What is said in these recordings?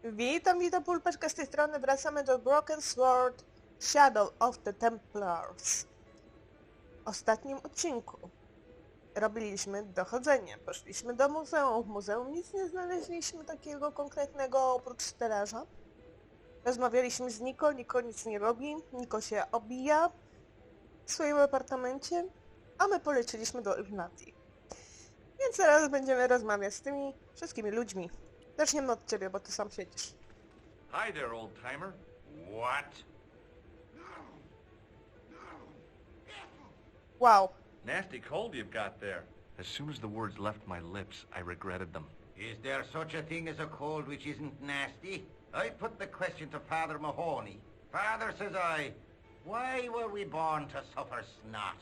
Witam pulpeczka z tej strony, wracamy do Broken Sword Shadow of the Templars. W ostatnim odcinku robiliśmy dochodzenie, poszliśmy do muzeum, w muzeum nic nie znaleźliśmy takiego konkretnego oprócz stelaża. Rozmawialiśmy z Niko, Niko nic nie robi, Niko się obija w swoim apartamencie, a my polecieliśmy do Irlandii. Więc teraz będziemy rozmawiać z tymi wszystkimi ludźmi. Zaczniemy od ciebie, bo ty sam siedzisz. Hi there, old-timer. What? Wow. Nasty cold you've got there. As soon as the words left my lips, I regretted them. Is there such a thing as a cold which isn't nasty? I put the question to Father Mahoney. Father, says I, why were we born to suffer snot?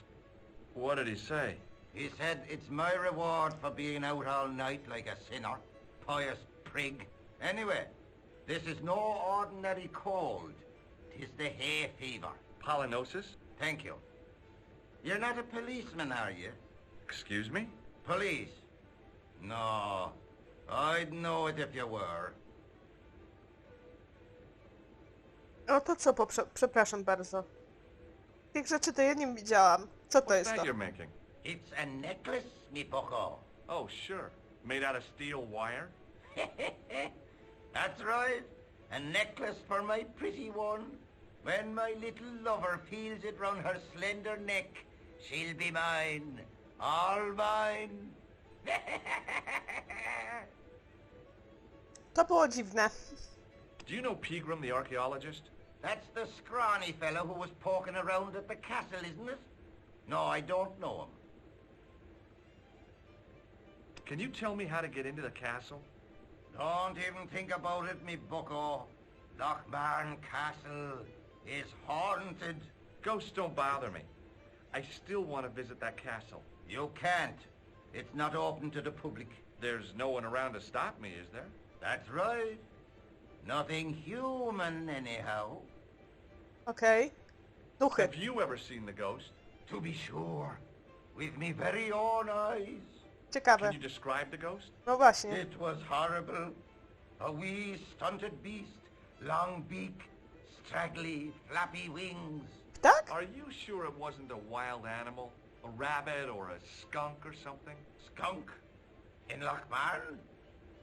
What did he say? He said it's my reward for being out all night like a sinner. Pious prig. Anyway, this is no ordinary cold. 'Tis the hay fever. Pollinosis? Thank you. You're not a policeman, are you? Excuse me? Police? No. I'd know it if you were. O to co, przepraszam bardzo. Tych rzeczy to ja nie widziałam. Co to What's jest that to? you're making? It's a necklace, me bucko. Oh, sure. Made out of steel wire? That's right. A necklace for my pretty one. When my little lover feels it round her slender neck, she'll be mine. All mine. To było dziwne. Do you know Pegram, the archaeologist? That's the scrawny fellow who was poking around at the castle, isn't it? No, I don't know him. Can you tell me how to get into the castle? Don't even think about it, me bucko. Lochmarn Castle is haunted. Ghosts don't bother me. I still want to visit that castle. You can't. It's not open to the public. There's no one around to stop me, is there? That's right. Nothing human, anyhow. Okej. Duchy. Have you ever seen the ghost? To be sure. With me very own eyes. Ciekawe. Can you describe the ghost? No właśnie. It was horrible. A wee stunted beast, long beak, straggly, flappy wings. Tak? Are you sure it wasn't a wild animal? A rabbit or a skunk or something? Skunk? In Lochmarn?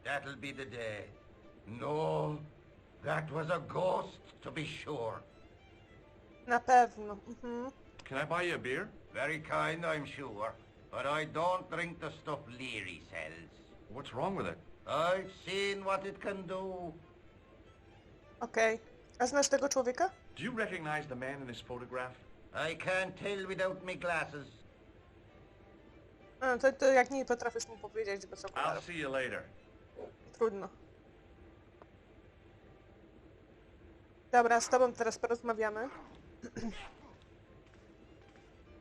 That'll be the day. No, that was a ghost, to be sure. Na pewno. Mhm. Can I buy you a beer? Very kind, I'm sure. But I don't drink the stuff Leary sells. What's wrong with it? I've seen what it can do. Okej. A znasz tego człowieka? Do you recognize the man in this photograph? I can't tell without me glasses. A, to jak nie potrafisz mu powiedzieć bez I'll okularów. see you later. Trudno. Dobra, z tobą teraz porozmawiamy.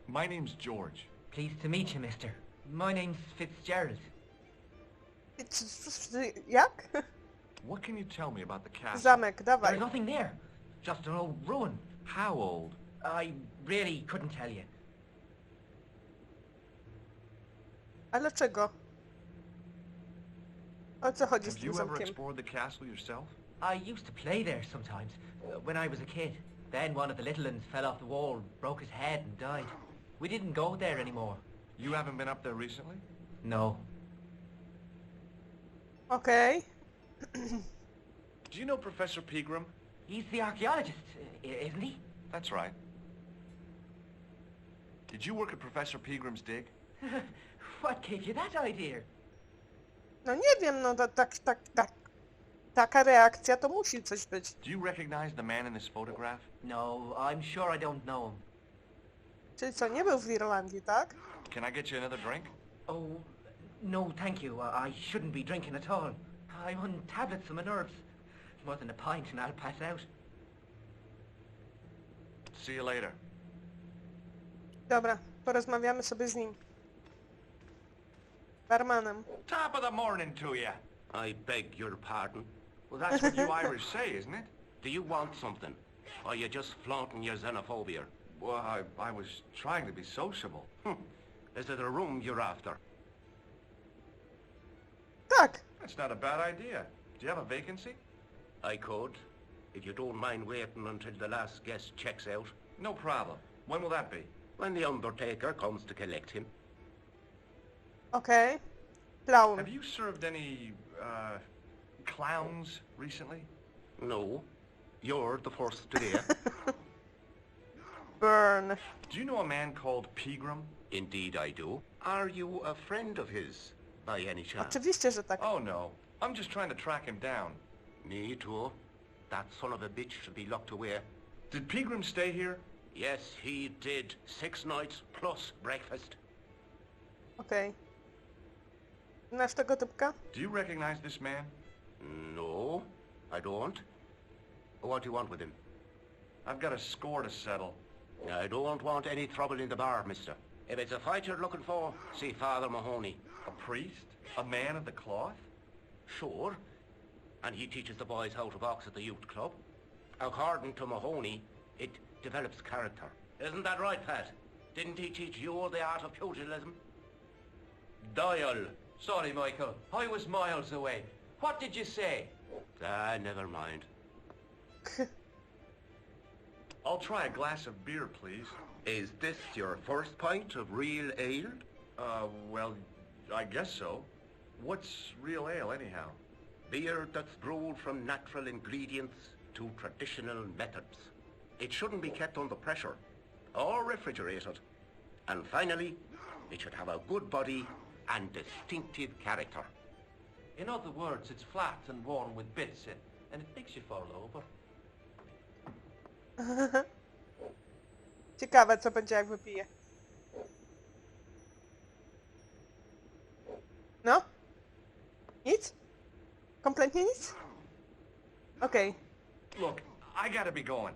My name's George. Pleased to meet you, mister. My name's Fitzgerald. Jak? What can you tell me about the castle? Zamek, There's dawaj. nothing there. Just an old ruin. How old? I really couldn't tell you. A dlaczego? O co chodzi z Have tym you ever zamkiem? explored the castle yourself? I used to play there sometimes, when I was a kid. Then one of the little ones fell off the wall, broke his head and died. We didn't go there anymore. You haven't been up there recently? No. Okej. Do you know Professor Pegram? He's the archaeologist, isn't he? That's right. Did you work at Professor Pegram's dig? What gave you that idea? No nie wiem, no tak. Taka reakcja to musi coś być. Do you recognize the man in this photograph? No, I'm sure I don't know him. Czyli co, nie był w Irlandii, tak? Can I get you another drink? Oh, no thank you. I shouldn't be drinking at all. I'm on tablets for my nerves. More than a pint and I'll pass out. See you later. Dobra, porozmawiamy sobie z nim. Barmanem. Top of the morning to you. I beg your pardon. Well, that's what you Irish say, isn't it? Do you want something? Or are you just flaunting your xenophobia? Well, I was trying to be sociable. Is it a room you're after? Tak. That's not a bad idea. Do you have a vacancy? I could, if you don't mind waiting until the last guest checks out. No problem. When will that be? When the undertaker comes to collect him. Okej. Clown. Have you served any, clowns recently? No, you're the first today. Burn. Do you know a man called Pegram? Indeed I do. Are you a friend of his, by any chance? Oczywiście, że tak. Oh, no. I'm just trying to track him down. Me too. That son of a bitch should be locked away. Did Pegram stay here? Yes, he did. 6 nights plus breakfast. Okej. Znasz tego typka? Do you recognize this man? No, I don't. What do you want with him? I've got a score to settle. I don't want any trouble in the bar, mister. If it's a fight you're looking for, see Father Mahoney. A priest? A man of the cloth? Sure. And he teaches the boys how to box at the youth club. According to Mahoney, it develops character. Isn't that right, Pat? Didn't he teach you the art of pugilism? Doyle. Sorry, Michael. I was miles away. What did you say? Ah, never mind. I'll try a glass of beer, please. Is this your first pint of real ale? Well, I guess so. What's real ale, anyhow? Beer that's brewed from natural ingredients to traditional methods. It shouldn't be kept under pressure or refrigerated. And finally, it should have a good body and distinctive character. In other words, it's flat and worn with bits in, and it makes you fall over. Ciekawe, co będzie, jak wypije. No? Nic? Kompletnie nic? Okej. Look, I gotta be going.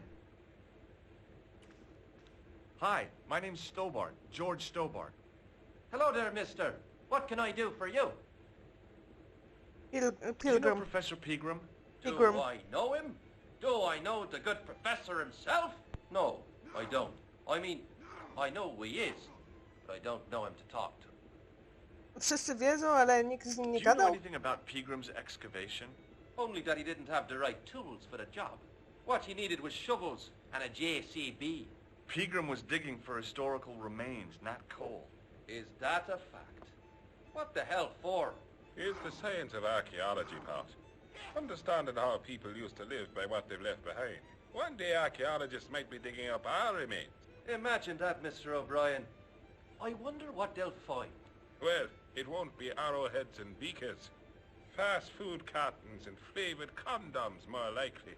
Hi, my name's Stobart, George Stobart. Hello there, mister. What can I do for you? Do you know Pilgrim. Professor Pegram? Pegram. Do I know him? Do I know the good professor himself? No, I don't. I mean, I know who he is, but I don't know him to talk to. Wszyscy wiedzą, ale nikt z nim Do nie you know gadał? anything about Pegram's excavation? Only that he didn't have the right tools for the job. What he needed was shovels and a JCB. Pegram was digging for historical remains, not coal. Is that a fact? What the hell for? It's the science of archaeology, Pat. Understanding how people used to live by what they've left behind. One day archaeologists might be digging up our remains. Imagine that, Mr. O'Brien. I wonder what they'll find. Well, it won't be arrowheads and beakers. Fast food cartons and flavored condoms, more likely.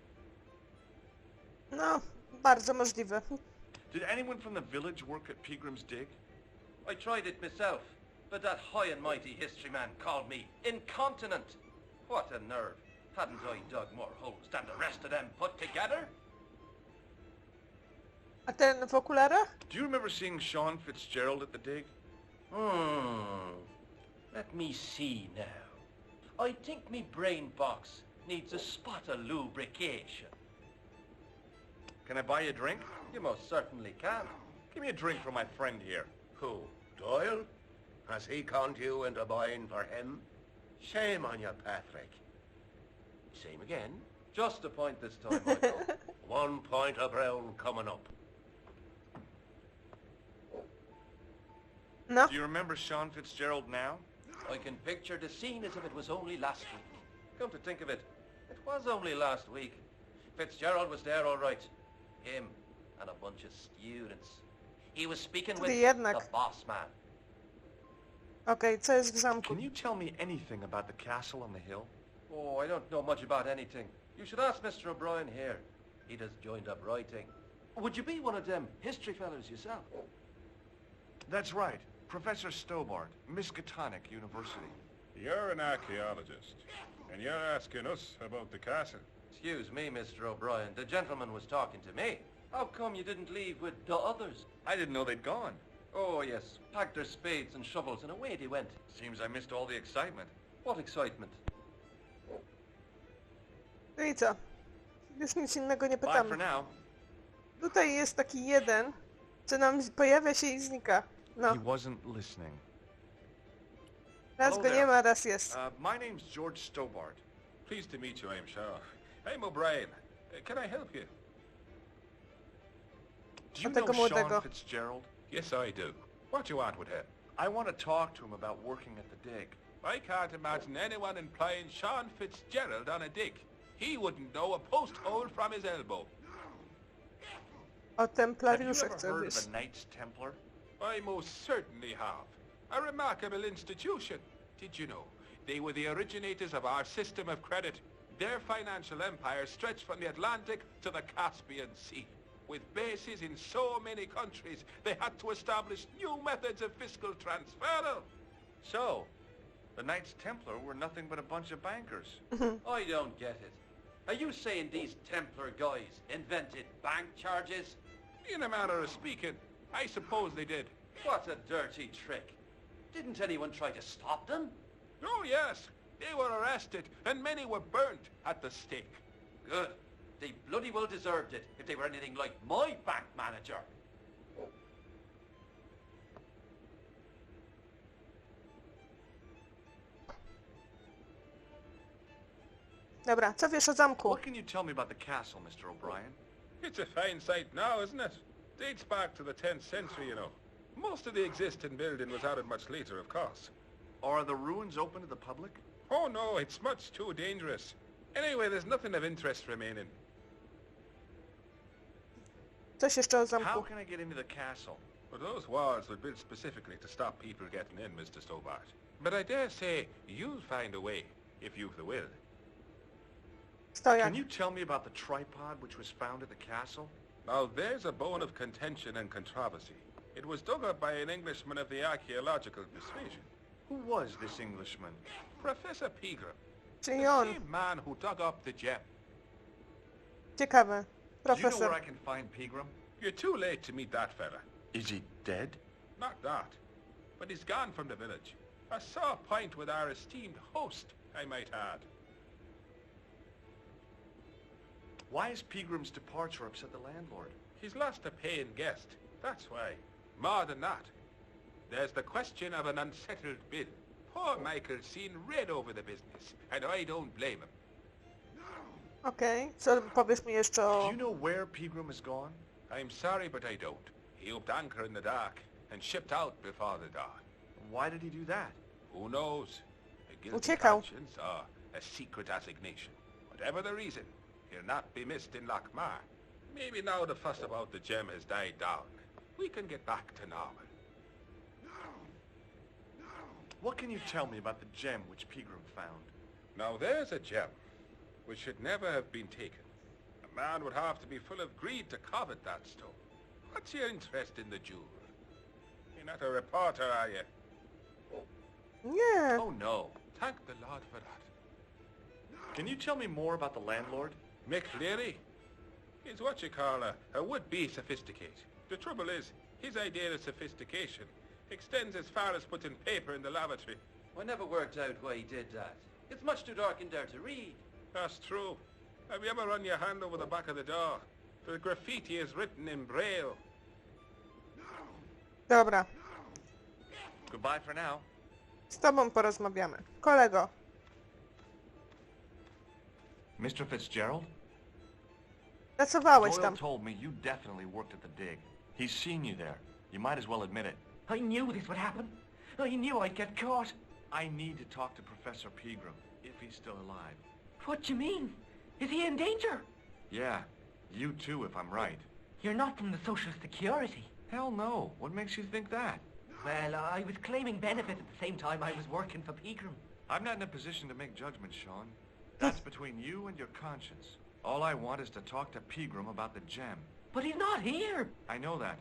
No, bardzo możliwe. Did anyone from the village work at Pegram's dig? I tried it myself, but that high and mighty history man called me incontinent. What a nerve. Hadn't I dug more holes than the rest of them put together? A ten w okularach? Do you remember seeing Sean Fitzgerald at the dig? Let me see now. I think me brain box needs a spot of lubrication. Can I buy you a drink? You most certainly can. Give me a drink for my friend here. Who, Doyle? Has he conned you into buying for him? Shame on you, Patrick. Same again. Just a point this time, Michael. 1 point of brown coming up. No? Do you remember Sean Fitzgerald now? I can picture the scene as if it was only last week. Come to think of it, it was only last week. Fitzgerald was there all right. Him and a bunch of students. He was speaking with jednak. the boss man. Okej, co jest w zamku? Can you tell me anything about the castle on the hill? Oh, I don't know much about anything. You should ask Mr. O'Brien here. He just joined up writing. Would you be one of them history fellas yourself? That's right. Professor Stobart, Miskatonic University. You're an archaeologist, and you're asking us about the castle. Excuse me, Mr. O'Brien. The gentleman was talking to me. How come you didn't leave with the others? I didn't know they'd gone. Oh, yes. Packed their spades and shovels and away they went. Seems I missed all the excitement. What excitement? No i co? Już nic innego nie Bye pytam. for now. Tutaj jest taki jeden, co nam pojawia się i znika. No, He wasn't listening. raz Hello go nie there. ma, raz jest. My name's George Stobart. Pleased to meet you, I'm sure. I'm O'Brien. Can I help you? Do you O tego know młodego. Sean Fitzgerald? Yes, I do. What do you want with him? I want to talk to him about working at the dig. I can't imagine anyone employing Sean Fitzgerald on a dig. He wouldn't know a post hole from his elbow. O Have you templariuszach ever chcę heard wiesz. of the Knights Templar? I most certainly have. A remarkable institution. Did you know? They were the originators of our system of credit. Their financial empire stretched from the Atlantic to the Caspian Sea. With bases in so many countries, they had to establish new methods of fiscal transfer. So, the Knights Templar were nothing but a bunch of bankers. I don't get it. Are you saying these Templar guys invented bank charges? In a manner of speaking, I suppose they did. What a dirty trick. Didn't anyone try to stop them? Oh, yes. They were arrested, and many were burnt at the stake. Good. They bloody well deserved it if they were anything like my bank manager. Dobra, co wiesz o zamku? What can you tell me about the castle, Mr. O'Brien? It's a fine sight now, isn't it? Dates back to the 10th century, you know. Most of the existing building was added much later, of course. Are the ruins open to the public? Oh, no, it's much too dangerous. Anyway, there's nothing of interest remaining. Coś jeszcze o How zamku. can I get into the castle? But those walls were built specifically to stop people getting in, Mr. Stobart. But I dare say you'll find a way, if you've the will. Stojak. Can you tell me about the tripod which was found at the castle? Now, there's a bone of contention and controversy. It was dug up by an Englishman of the archaeological persuasion. Who was this Englishman? Professor Pegram. Czyli The on. same man who dug up the gem. Ciekawe. Do you know where Profesor. I can find Pegram? You're too late to meet that fella. Is he dead? Not that. But he's gone from the village. A sore point with our esteemed host, I might add. Why has Pegram's departure upset the landlord? He's lost a paying guest. That's why. More than that. There's the question of an unsettled bill. Poor Michael's seen red over the business, and I don't blame him. Okej. Co powiesz mi jeszcze Do o... you know where Pegram has gone? I'm sorry, but I don't. He upped anchor in the dark and shipped out before the dawn. Why did he do that? Who knows? A guilty Uciekał. conscience or a secret assignation. Whatever the reason, he'll not be missed in Lochmar. Maybe now the fuss about the gem has died down, we can get back to normal. What can you tell me about the gem which Pegram found? Now there's a gem which should never have been taken. A man would have to be full of greed to covet that stone. What's your interest in the jewel? You're not a reporter, are you? Nie. Oh no. Thank the Lord for that. Can you tell me more about the landlord? Mick Leary? He's what you call a would-be sophisticate. The trouble is, his idea of sophistication extends as far as putting paper in the lavatory. I never worked out why he did that. It's much too dark in there to read. That's true. Have you ever run your hand over the back of the door? The graffiti is written in Braille. Dobra. Goodbye for now. Z tobą porozmawiamy. Kolego. Mr. Fitzgerald? Pracowałeś Doyle tam. told me you definitely worked at the dig. He's seen you there. You might as well admit it. I knew this would happen. I knew I'd get caught. I need to talk to Professor Pegram, if he's still alive. What do you mean? Is he in danger? Yeah, you too, if I'm right. You're not from the Social Security. Hell no. What makes you think that? Well, I was claiming benefits at the same time I was working for Pegram. I'm not in a position to make judgments, Sean. That's between you and your conscience. All I want is to talk to Pegram about the gem. But he's not here. I know that.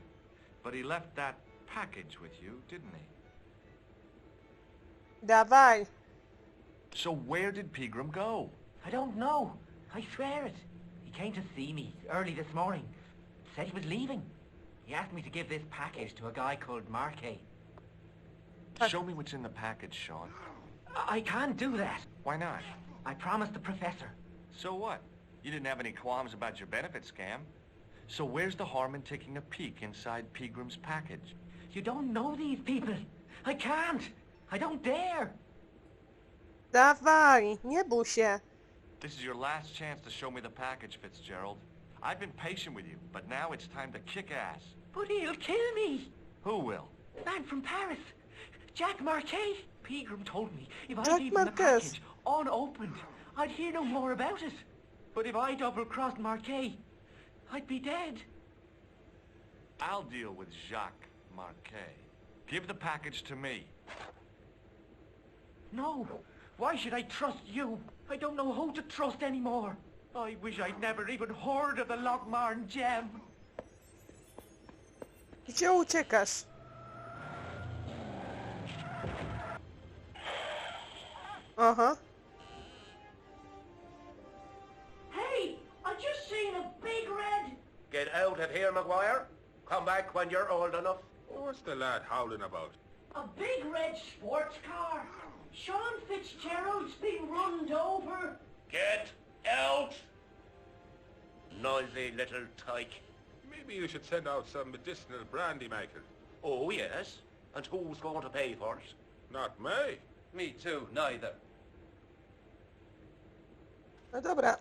But he left that package with you, didn't he? Dawaj. So where did Pegram go? I don't know. I swear it. He came to see me early this morning. Said he was leaving. He asked me to give this package to a guy called Marquet. Show me what's in the package, Sean. I can't do that. Why not? I promised the professor. So what? You didn't have any qualms about your benefit scam. So where's the harm in taking a peek inside Pegram's package? You don't know these people. I can't. I don't dare. Dawaj. Nie bój się. This is your last chance to show me the package, Fitzgerald. I've been patient with you, but now it's time to kick ass. But he'll kill me. Who will? Man from Paris. Jack Marquet. Pegram told me if Jack I'd leave the Marquez. package unopened, I'd hear no more about it. But if I double-crossed Marquet, I'd be dead. I'll deal with Jacques Marquet. Give the package to me. No. Why should I trust you? I don't know who to trust anymore. I wish I'd never even heard of the Lochmarn gem. Gdzie uciekasz? Aha. Hey, I just seen a big red... Get out of here, Maguire. Come back when you're old enough. What's the lad howling about? A big red sports car. Sean Fitzgerald's been run over. Get out! Noisy little tyke. Maybe you should send out some medicinal brandy, Michael. Oh, yes. And who's going to pay for it? Not me. Me too, neither. No dobra.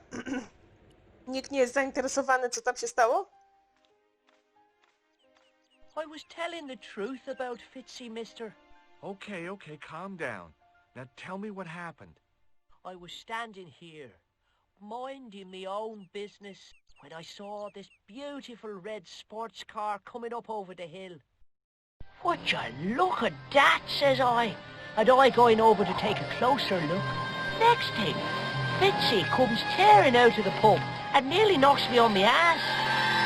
Nikt nie jest zainteresowany, co tam się stało? I was telling the truth about Fitzy, mister. Okay, calm down. Now tell me what happened. I was standing here, minding my own business, when I saw this beautiful red sports car coming up over the hill. Would you look at that, says I, and I going over to take a closer look. Next thing, Fitzy comes tearing out of the pub and nearly knocks me on my ass,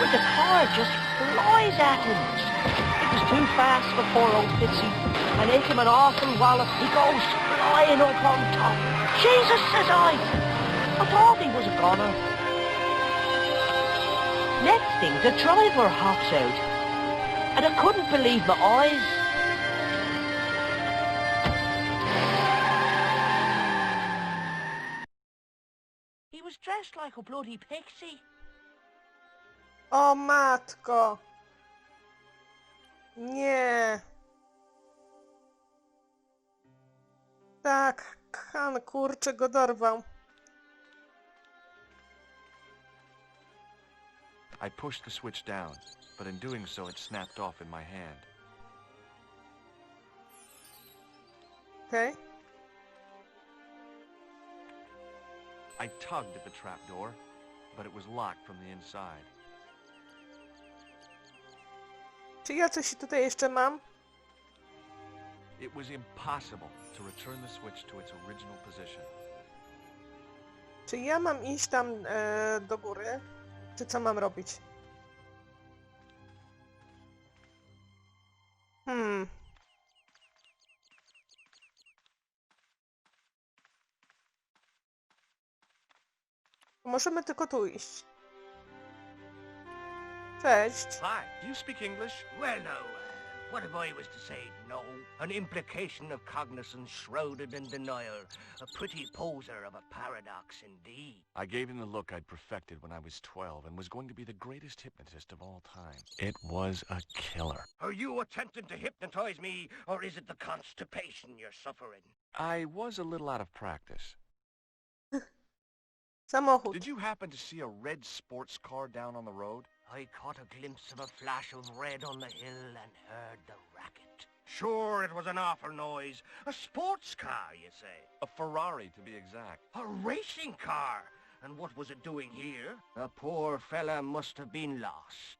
when the car just flies at him. It was too fast for poor old Fitzy, and into him an awful wallop he goes flying up on top. Jesus, says I thought he was a goner. Next thing, the driver hops out, and I couldn't believe my eyes. He was dressed like a bloody pixie. O matko. Nie. Tak, Han kurczę go dorwał. I pushed the switch down, but in doing so it snapped off in my hand. Okej. I tugged at the trapdoor, but it was locked from the inside. Czy ja coś tutaj jeszcze mam? It was impossible to return the switch to its original position. Czy ja mam iść tam do góry? Czy co mam robić? Możemy tylko tu iść. Cześć. Hi, do you speak English? Well, now, what if I was to say no? An implication of cognizance shrouded in denial. A pretty poser of a paradox indeed. I gave him the look I'd perfected when I was 12 and was going to be the greatest hypnotist of all time. It was a killer. Are you attempting to hypnotize me, or is it the constipation you're suffering? I was a little out of practice. Samochód. Did you happen to see a red sports car down on the road? I caught a glimpse of a flash of red on the hill and heard the racket. Sure, it was an awful noise. A sports car, you say? A Ferrari, to be exact. A racing car? And what was it doing here? The poor fella must have been lost.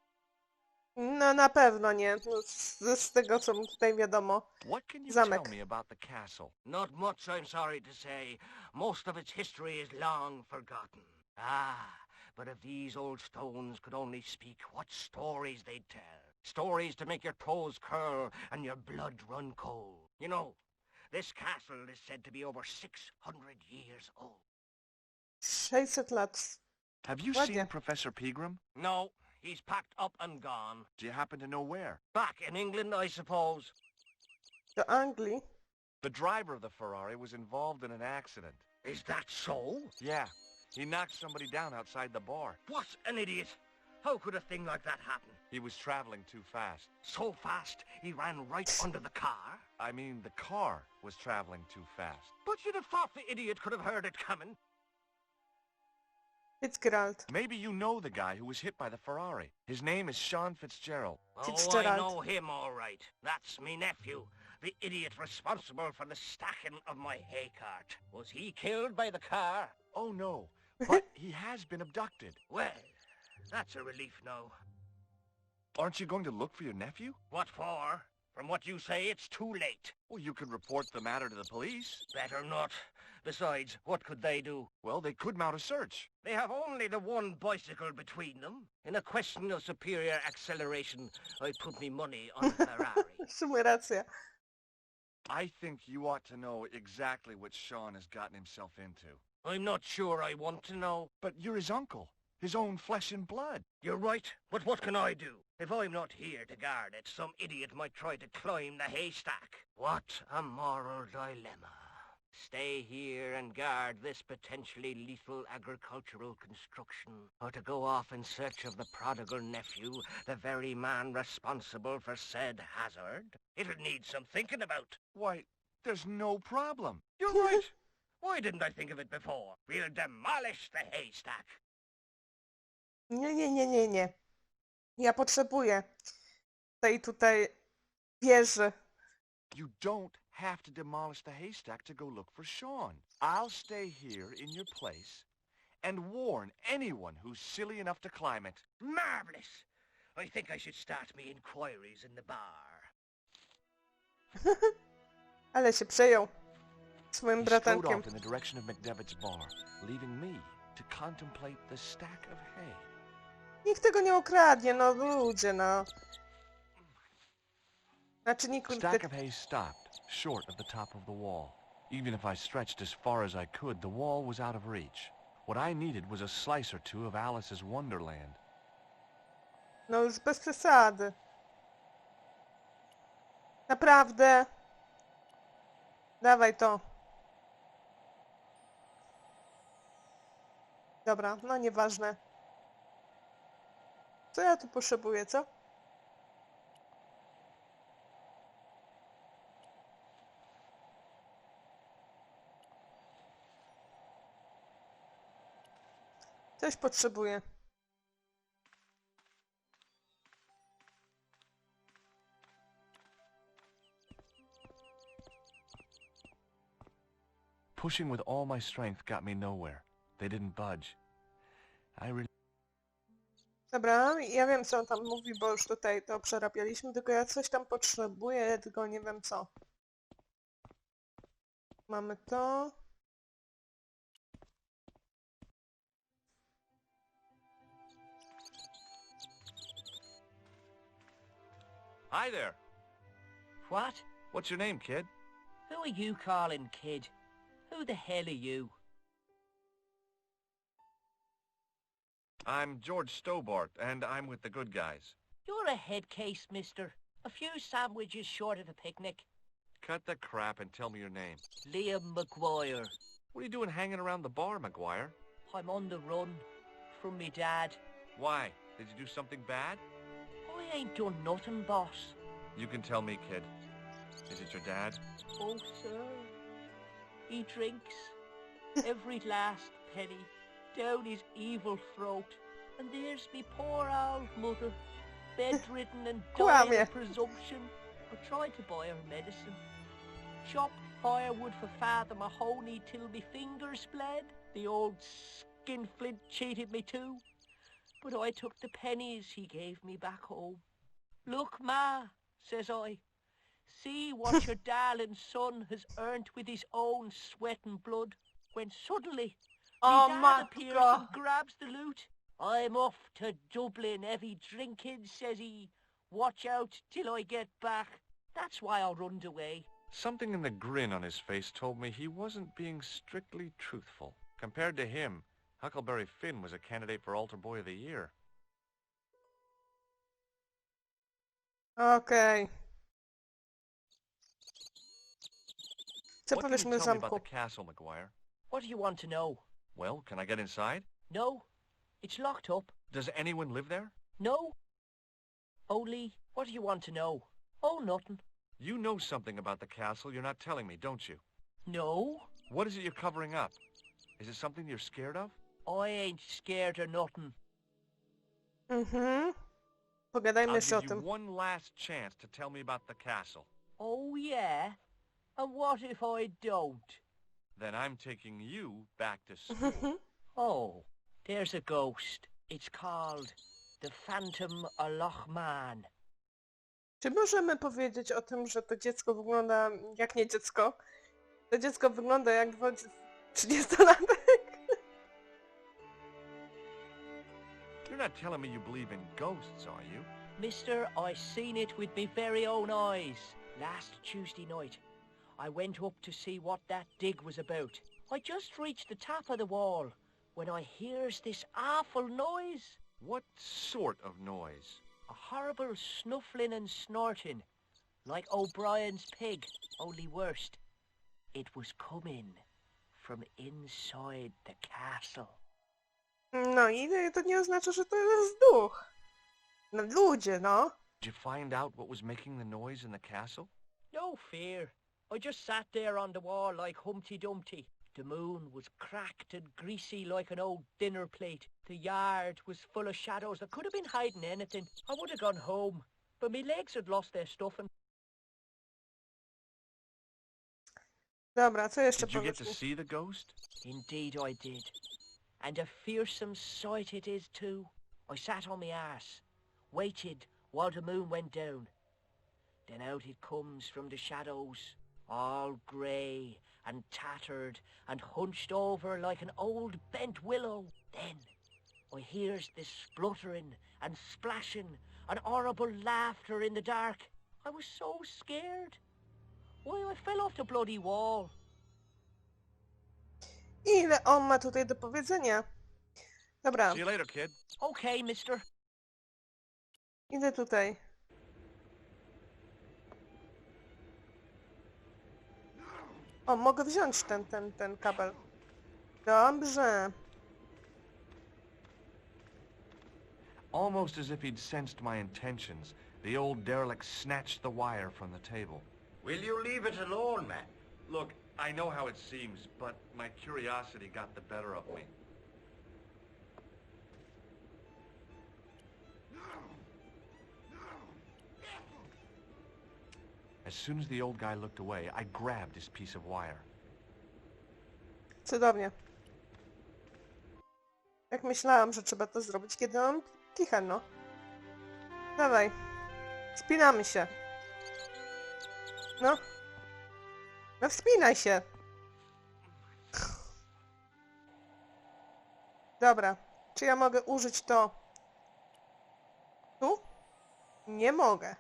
No na pewno nie. No, z tego co tutaj wiadomo. What can you Zamek. tell me about the castle? Not much, I'm sorry to say. Most of its history is long forgotten. But if these old stones could only speak, what stories they'd tell. Stories to make your toes curl and your blood run cold. You know, this castle is said to be over 600 years old. 600 lat. Have you Ładnie. seen Professor Pegram? No, he's packed up and gone. Do you happen to know where? Back in England, I suppose. Do Anglii. The driver of the Ferrari was involved in an accident. Is that so? Yeah, he knocked somebody down outside the bar. What an idiot. How could a thing like that happen? He was traveling too fast. So fast, he ran right under the car? I mean, the car was traveling too fast. But you'd have thought the idiot could have heard it coming. Fitzgerald. Maybe you know the guy who was hit by the Ferrari. His name is Sean Fitzgerald. Oh, I Fitzgerald. know him all right. That's me nephew, the idiot responsible for the stacking of my hay cart. Was he killed by the car? Oh, no. But he has been abducted. Well, that's a relief now. Aren't you going to look for your nephew? What for? From what you say, it's too late. Well, you could report the matter to the police. Better not. Besides, what could they do? Well, they could mount a search. They have only the one bicycle between them. In a question of superior acceleration, I put me money on a Ferrari. W sumie racja. I think you ought to know exactly what Sean has gotten himself into. I'm not sure I want to know. But you're his uncle, his own flesh and blood. You're right, but what can I do? If I'm not here to guard it, some idiot might try to climb the haystack. What a moral dilemma. Stay here and guard this potentially lethal agricultural construction, or to go off in search of the prodigal nephew, the very man responsible for said hazard? It'll need some thinking about. Why, there's no problem. You're right. Why didn't I think of it before? We'll demolish the haystack. Nie. Ja potrzebuję tej tutaj wieży. You don't have to demolish the haystack to go look for Sean. I'll stay here in your place and warn anyone who's silly enough to climb it. Marvelous! I think I should start me inquiries in the bar. Ale się przejął swoim He strode bratankiem. off in the direction of McDevitt's bar, leaving me to contemplate the stack of hay. Nikt tego nie ukradnie, no ludzie, no. Znaczy nikt... The stack of hay stopped, short of the top of the wall. Even if I stretched as far as I could, the wall was out of reach. What I needed was a slice or two of Alice's Wonderland. No już bez przesady. Naprawdę. Dawaj to. Dobra, no nieważne. Co ja tu potrzebuję, co? Coś potrzebuję. Pushing with all my strength got me nowhere. They didn't budge. Dobra, ja wiem co on tam mówi, bo już tutaj to przerabialiśmy, tylko ja coś tam potrzebuję, tylko nie wiem co. Mamy to. Hi there. What? What's your name, kid? Who are you calling kid? Who the hell are you? I'm George Stobart, and I'm with the good guys. You're a head case, mister. A few sandwiches short of a picnic. Cut the crap and tell me your name. Liam McGuire. What are you doing hanging around the bar, McGuire? I'm on the run from me dad. Why? Did you do something bad? I ain't done nothing, boss. You can tell me, kid. Is it your dad? Oh, sir. He drinks every last penny down his evil throat. And there's me poor old mother, bedridden and dying of presumption. I tried to buy her medicine. Chopped firewood for Father Mahoney till me fingers bled. The old skinflint cheated me too. But I took the pennies he gave me back home. Look, Ma, says I. See what your darling son has earned with his own sweat and blood. When suddenly, Oh me my dad appears God. and grabs the loot. I'm off to Dublin, heavy drinking, says he. Watch out till I get back. That's why I runned away. Something in the grin on his face told me he wasn't being strictly truthful. Compared to him, Huckleberry Finn was a candidate for Altar Boy of the Year. Okej. Co What can powiesz you mi o tell me about zamku? the castle, McGuire? What do you want to know? Well, can I get inside? No, it's locked up. Does anyone live there? No. Only, what do you want to know? Oh, nothing. You know something about the castle you're not telling me, don't you? No. What is it you're covering up? Is it something you're scared of? I ain't scared of nothing. Pogadajmy I'll jeszcze o give you tym. one last chance to tell me about the castle. Oh, yeah? And what if I don't? Then I'm taking you back to school. Oh, there's a ghost. It's called the Phantom of Loch Man. Czy możemy powiedzieć o tym, że to dziecko wygląda jak nie dziecko? To dziecko wygląda jak 30-latek. You're not telling me you believe in ghosts, are you? Mister, I seen it with me very own eyes. Last Tuesday night, I went up to see what that dig was about. I just reached the top of the wall when I hears this awful noise. What sort of noise? A horrible snuffling and snorting, like O'Brien's pig, only worse. It was coming from inside the castle. No i to nie oznacza, że to jest duch. No ludzie, no. Did you find out what was making the noise in the castle? No fear. I just sat there on the wall like Humpty Dumpty. The moon was cracked and greasy like an old dinner plate. The yard was full of shadows. I could have been hiding anything. I would have gone home, but my legs had lost their stuffing. Dobra, co jeszcze Did you get powiesz to mi? see the ghost? Indeed I did. And a fearsome sight it is too. I sat on my arse, waited while the moon went down. Then out it comes from the shadows, all grey and tattered and hunched over like an old bent willow. Then I hears this spluttering and splashing and horrible laughter in the dark. I was so scared. Why, I fell off the bloody wall. Ile on ma tutaj do powiedzenia? Dobra, See you later, kid. Okay, mister. idę tutaj. O, mogę wziąć ten kabel. Dobrze. Almost as if he'd sensed my intentions, the old derelict snatched the wire from the table. Will you leave it alone, man? Look, I know how it seems, but my curiosity got the better of me. As soon as the old guy looked away, I grabbed his piece of wire. Cudownie. Jak myślałam, że trzeba to zrobić, kiedy on kicha, no. Dawaj. Wspinamy się. No. No wspinaj się. Dobra. Czy ja mogę użyć to? Tu? Nie mogę.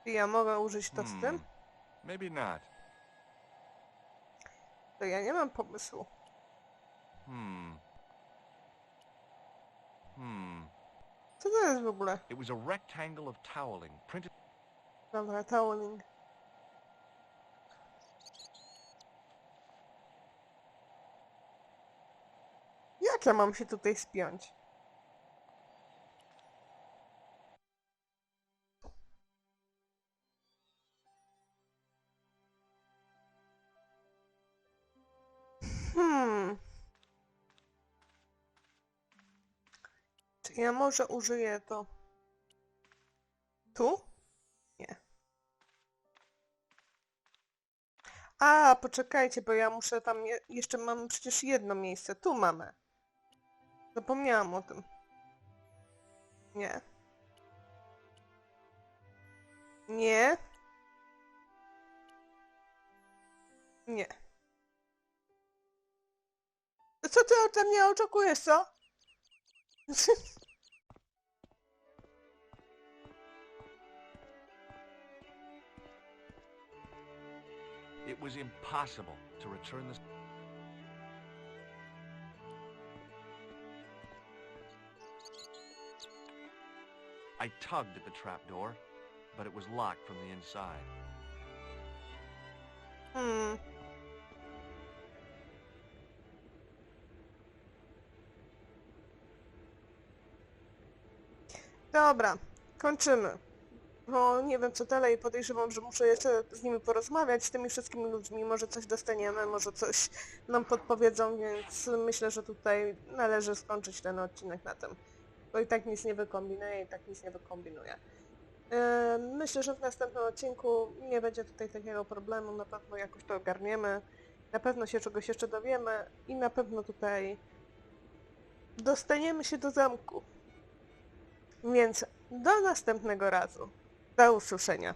Czy ja mogę użyć to z tym? Maybe not. To ja nie mam pomysłu. Co to jest w ogóle? It was a rectangle of toweling, printed... Dobra, toweling. Jak ja mam się tutaj spiąć? Czy ja może użyję to tu? Nie. A, poczekajcie, bo ja muszę tam... Jeszcze mam przecież jedno miejsce. Tu mamy. Zapomniałam o tym. Nie. Nie. Nie. Co ty ode mnie oczekujesz, co? It was impossible to return the... I tugged at the trapdoor, but it was locked from the inside. Dobra, kończymy. No, nie wiem co dalej, podejrzewam, że muszę jeszcze z nimi porozmawiać, z tymi wszystkimi ludźmi, może coś dostaniemy, może coś nam podpowiedzą, więc myślę, że tutaj należy skończyć ten odcinek na tym. Bo i tak nic nie wykombinuję, Myślę, że w następnym odcinku nie będzie tutaj takiego problemu, na pewno jakoś to ogarniemy, na pewno się czegoś jeszcze dowiemy i na pewno tutaj dostaniemy się do zamku. Więc do następnego razu. Do usłyszenia.